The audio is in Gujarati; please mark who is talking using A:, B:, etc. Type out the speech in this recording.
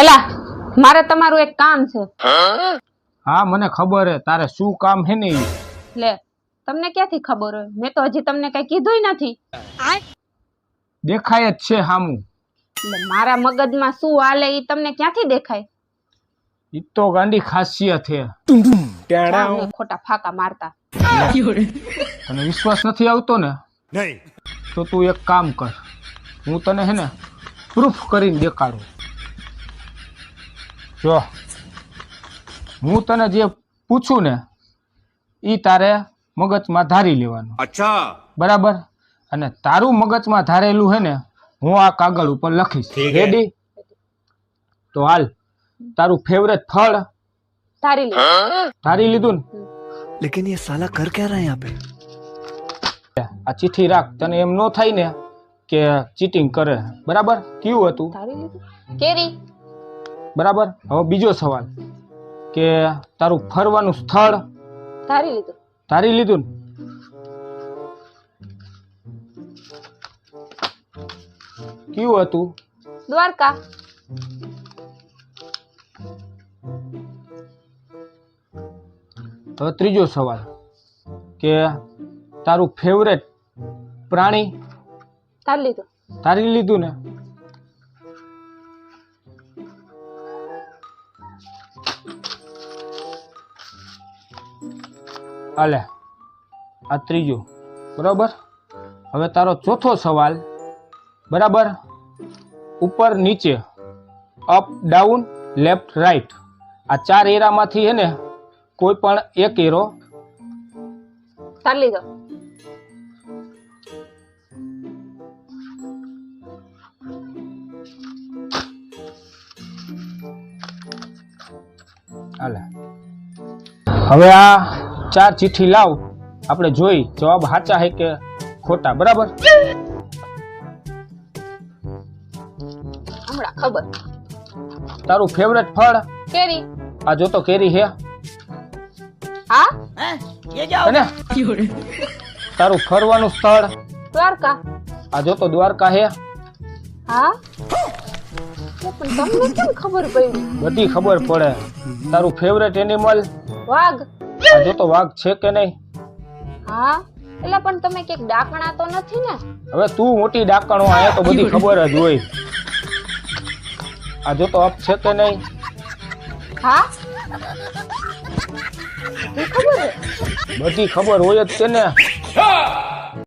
A: એલા મારે તમારું એક કામ છે.
B: હા મને ખબર હે તારે શું કામ હે ને ઈ.
A: લે તમને ક્યાંથી ખબર હોય? મેં તો હજી તમને કઈ કીધુંય નથી.
B: દેખાય જ છે હામું.
A: એટલે મારા મગજમાં શું હાલે ઈ તમને ક્યાંથી દેખાય?
B: ઈ તો ગાંડી ખાસિયત હે.
A: જાઓ ને ખોટા ફાકા મારતા.
B: તને વિશ્વાસ નથી આવતો ને?
C: નહીં.
B: તો તું એક કામ કર, હું તને હે ને પ્રૂફ કરીને દેખાડું. જો હું તને જે પૂછું ને ઈ તારે મગજમાં ધારી લેવાનું.
C: અચ્છા.
B: બરાબર? અને તારું મગજમાં ધારેલું હે ને હું આ કાગળ ઉપર લખીશ. રેડી? તો હાલ તારું ફેવરેટ ફળ
A: ધારી લે.
B: ધારી લીધું ને?
C: लेकिन ये साला कर क्या रहा है यहाँ पे?
B: આ ચિઠ્ઠી રાખ. તને એમ ન થાય ને કે ચીટિંગ કરે. બરાબર? કેવું હતું?
A: ધારી લીધું. કેરી.
B: બરાબર. હવે બીજો સવાલ કે તારું ફરવાનું સ્થળ
A: ધારી લીધું.
B: ધારી લીધું ને? કેવું હતું?
A: દ્વારકા.
B: હવે ત્રીજો સવાલ કે તારું ફેવરેટ પ્રાણી
A: ધારી લીધું.
B: ધારી લીધું ને? હાલે આ ત્રીજું. બરાબર. હવે તારો ચોથો સવાલ. બરાબર? ઉપર નીચે, અપ ડાઉન, લેફ્ટ રાઈટ, આ ચાર એરામાંથી હે ને કોઈ પણ એક એરો
A: ધારી લીધો.
B: હાલે. હવે આ ચાર ચિઠ્ઠી લાવ, આપણે જોઈ જવાબ સાચા હે કે ખોટા. બરાબર?
A: હમણાં ખબર.
B: તારું ફેવરેટ ફળ
A: કેરી.
B: આ જો તો કેરી હે.
A: હા.
B: અને તારું ફરવાનું સ્થળ
A: દ્વારકા.
B: આ જો તો દ્વારકા હે.
A: હા. પણ તમને કેમ ખબર પડી?
B: બધી ખબર પડે. તારું ફેવરેટ એનિમલ
A: વાઘ.
B: આ જો તો વાઘ છે કે નહીં?
A: હા. એટલે પણ તમે ક્યાંક ડાકણા તો નથી ને?
B: હવે તું મોટી ડાકણો આયા તો બધી ખબર જ હોય. આ જો તો અપ છે કે નહીં?
A: હા. ખબર
B: બધી ખબર હોય જ છે ને.